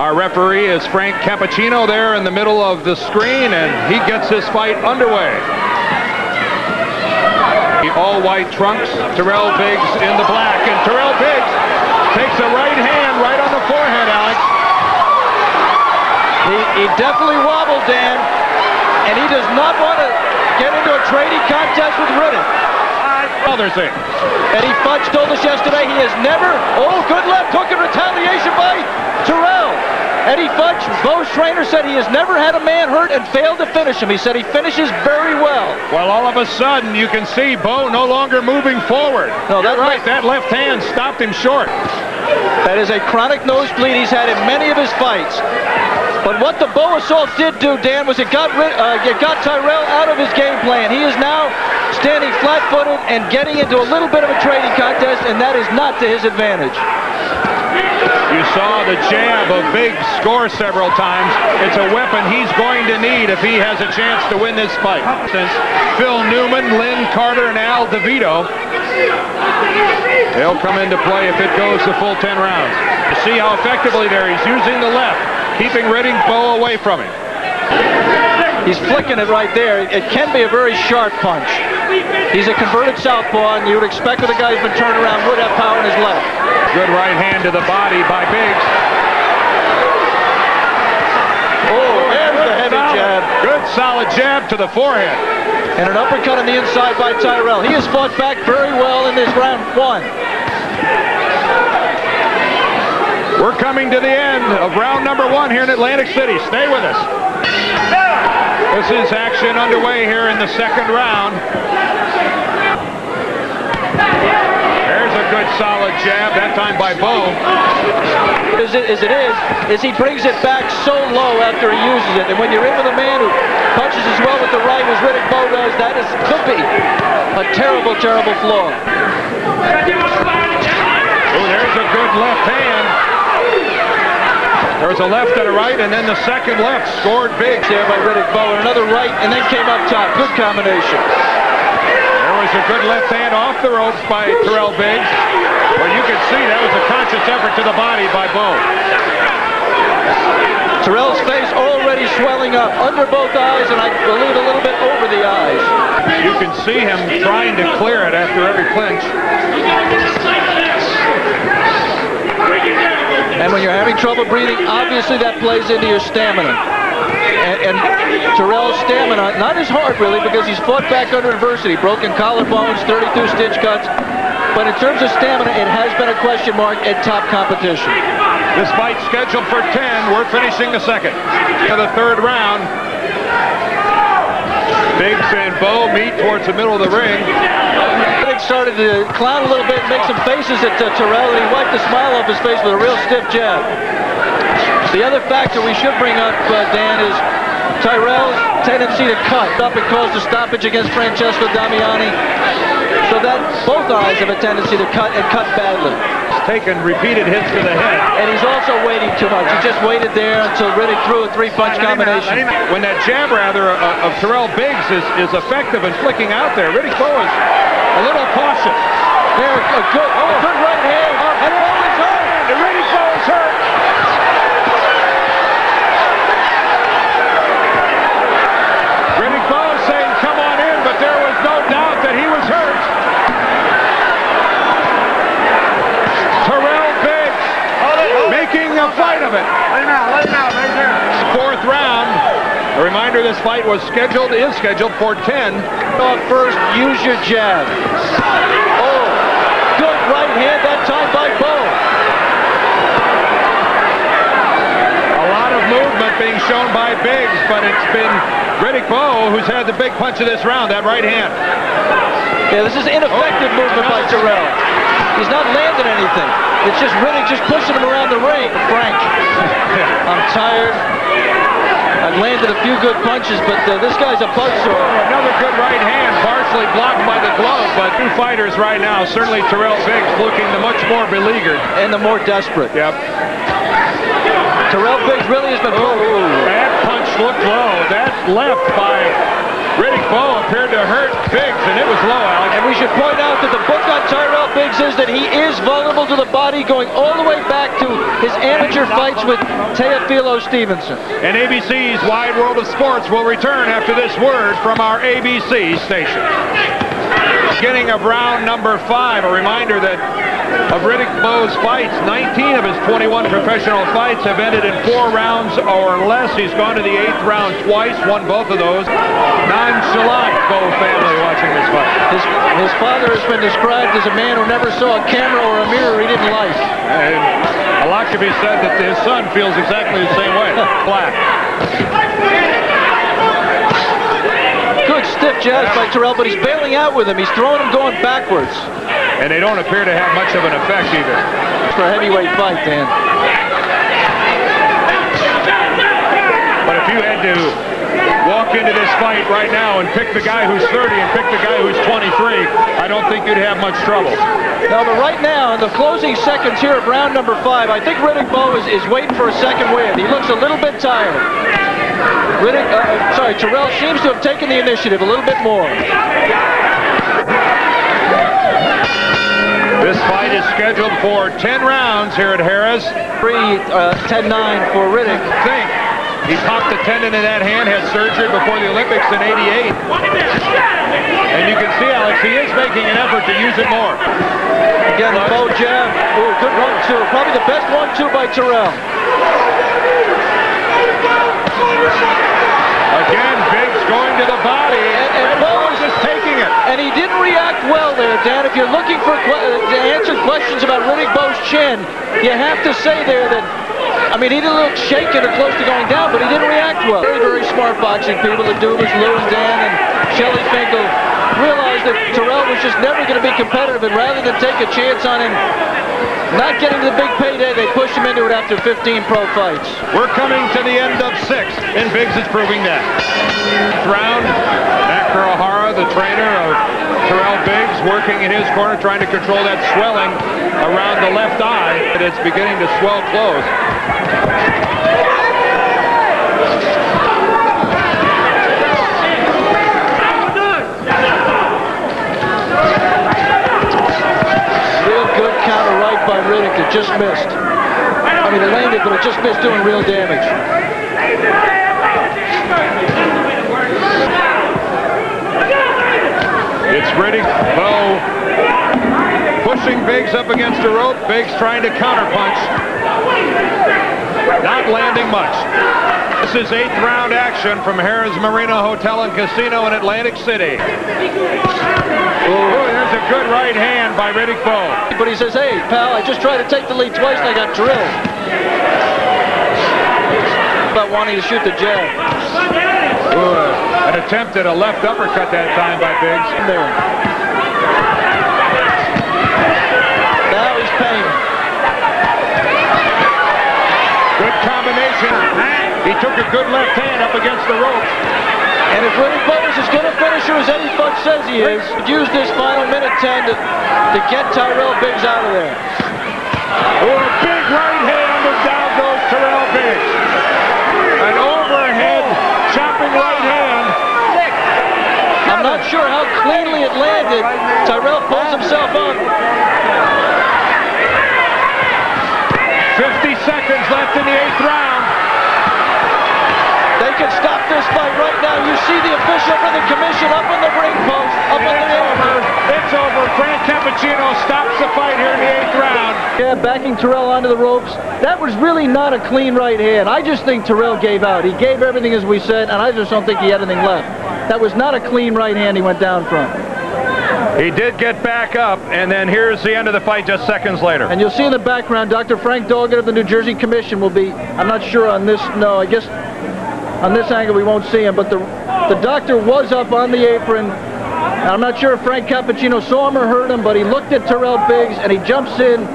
Our referee is Frank Cappuccino there in the middle of the screen, and he gets this fight underway. The all-white trunks, Tyrell Biggs in the black, and Tyrell Biggs takes a right hand right on the forehead, Alex. He definitely wobbled, Dan, and he does not want to get into a trading contest with Riddick. Other thing. Eddie Fudge told us yesterday he has never, good left hook in retaliation by Tyrell. Eddie Fudge, Bowe's trainer, said he has never had a man hurt and failed to finish him. He said he finishes very well. Well, all of a sudden, you can see Bowe no longer moving forward. No, that's right. That left hand stopped him short. That is a chronic nosebleed he's had in many of his fights. But what the Bowe assault did do, Dan, was it got Tyrell out of his game plan. He is now standing flat-footed and getting into a little bit of a trading contest, and that is not to his advantage. You saw the jab of Biggs score several times. It's a weapon he's going to need if he has a chance to win this fight. Since Phil Newman, Lynn Carter, and Al DeVito, they'll come into play if it goes the full 10 rounds. You see how effectively there he's using the left, keeping Riddick Bowe away from him. He's flicking it right there. It can be a very sharp punch. He's a converted southpaw, and you would expect that a guy who's been turned around would have power in his left. Good right hand to the body by Biggs. Oh, there's the heavy jab. Good solid jab to the forehead. And an uppercut on the inside by Tyrell. He has fought back very well in this round one. We're coming to the end of round number one here in Atlantic City. Stay with us. This is action underway here in the second round. There's a good solid jab, that time by Bowe. As it is he brings it back so low after he uses it. And when you're in with a man who punches as well with the right as Riddick Bowe does, that could be a terrible, terrible flaw. Oh, there's a good left hand. There was a left and a right, and then the second left scored big. There by Riddick Bowe, and another right, and then came up top. Good combination. There was a good left hand off the ropes by Tyrell Biggs. Well, you could see that was a conscious effort to the body by Bowe. Tyrell's face already swelling up under both eyes, and I believe a little bit over the eyes. You can see him trying to clear it after every clinch. And when you're having trouble breathing, obviously that plays into your stamina. And Tyrell's stamina, not as hard really, because he's fought back under adversity. Broken collarbones, 32 stitch cuts. But in terms of stamina, it has been a question mark at top competition. This fight scheduled for 10. We're finishing the second. To the third round. Biggs and Bowe meet towards the middle of the ring. Riddick started to clown a little bit, make some faces at Tyrell, and he wiped the smile off his face with a real stiff jab. The other factor we should bring up, Dan, is Tyrell's tendency to cut. It caused a stoppage against Francesco Damiani, so that both eyes have a tendency to cut and cut badly. Taken repeated hits to the head. And he's also waiting too much. He just waited there until Riddick threw a three-punch combination. When that jab, rather, of Tyrell Biggs is effective in flicking out there, Riddick Bowe is a little cautious. There, a good right hand. And Bowe is hurt. And Riddick Bowe is hurt. Riddick Bowe saying, come on in, but there was no doubt that he was hurt. Tyrell Biggs making a fight of it. Let him out, right there. Fourth round. A reminder, this fight is scheduled for 10. Off first, use your jab. Oh, good right hand that time by Bowe. A lot of movement being shown by Biggs, but it's been Riddick Bowe who's had the big punch of this round, that right hand. Yeah, this is ineffective movement by Tyrell. He's not landing anything. It's just Riddick just pushing him around the ring. Frank, I'm tired. I've landed a few good punches, but this guy's a buzzsaw. Another good right hand, partially blocked by the glove, but two fighters right now. Certainly Tyrell Biggs looking the much more beleaguered. And the more desperate. Yep. Tyrell Biggs really has been... That punch looked low. That left by Riddick Bowe appeared to hurt Biggs, and it was low, Alex. And we should point out that the book on Tyrell Biggs is that he is vulnerable to the body, going all the way back to his amateur fights with Teofilo Stevenson. And ABC's Wide World of Sports will return after this word from our ABC station. Beginning of round number 5, a reminder that of Riddick Bowe's fights, 19 of his 21 professional fights have ended in 4 rounds or less. He's gone to the 8th round twice, won both of those. Nonchalant Bowe family watching this fight. His father has been described as a man who never saw a camera or a mirror he didn't like. And a lot could be said that his son feels exactly the same way. Black. Good stiff jabs by Tyrell, but he's bailing out with him. He's throwing him going backwards. And they don't appear to have much of an effect either. For a heavyweight fight, Dan. But if you had to walk into this fight right now and pick the guy who's 30 and pick the guy who's 23, I don't think you'd have much trouble. No, but right now, in the closing seconds here of round number 5, I think Riddick Bowe is waiting for a second wind. He looks a little bit tired. Tyrell seems to have taken the initiative a little bit more. This fight is scheduled for 10 rounds here at Harris. 10-9 for Riddick. He popped a tendon in that hand, had surgery before the Olympics in '88. And you can see, Alex, he is making an effort to use it more. Again, the Bowe jab. Ooh, good 1-2. Probably the best 1-2 by Tyrell. Again, Biggs going to the body, and Bowe is just taking it. And he didn't react well there, Dan. If you're looking for to answer questions about Riddick Bowe's chin, you have to say there that, I mean, he didn't look shaken or close to going down, but he didn't react well. Very, very smart boxing people. The Dumas, Lou and Dan, and Shelley Finkel realized that Tyrell was just never going to be competitive, and rather than take a chance on him not getting to the big payday, they pushed him into it after 15 pro fights. We're coming to the end of 6, and Biggs is proving that. Round, Nakra O'Hara, the trainer of Tyrell Biggs, working in his corner, trying to control that swelling around the left eye. It's beginning to swell close. By Riddick that just missed. I mean, it landed, but it just missed doing real damage. It's Riddick Bowe pushing Biggs up against the rope. Biggs trying to counterpunch. Not landing much. This is 8th round action from Harrah's Marina Hotel and Casino in Atlantic City. Oh, there's a good right hand by Riddick Bowe. But he says, hey, pal, I just tried to take the lead twice and I got drilled. About wanting to shoot the jab. An attempt at a left uppercut that time by Biggs. There. Now he's paying. Good combination. He took a good left hand up against the rope. And if Riddick Bowe is as good a finisher as Eddie Fudge says he is, use this final minute 10 to get Tyrell Biggs out of there. Oh, a big right hand, and down goes Tyrell Biggs. An overhead chopping right hand. I'm not sure how cleanly it landed. Tyrell pulls himself up. 50 seconds left in the 8th round. They can stop this fight right now. You see the official from the commission up on the ring post, up on the apron. It's over. Frank Cappuccino stops the fight here in the 8th round. Yeah, backing Tyrell onto the ropes. That was really not a clean right hand. I just think Tyrell gave out. He gave everything, as we said, and I just don't think he had anything left. That was not a clean right hand he went down from. He did get back up, and then here's the end of the fight just seconds later. And you'll see in the background, Dr. Frank Doggett of the New Jersey Commission will be, I'm not sure on this, no, I guess on this angle we won't see him, but the doctor was up on the apron. And I'm not sure if Frank Cappuccino saw him or heard him, but he looked at Tyrell Biggs, and he jumps in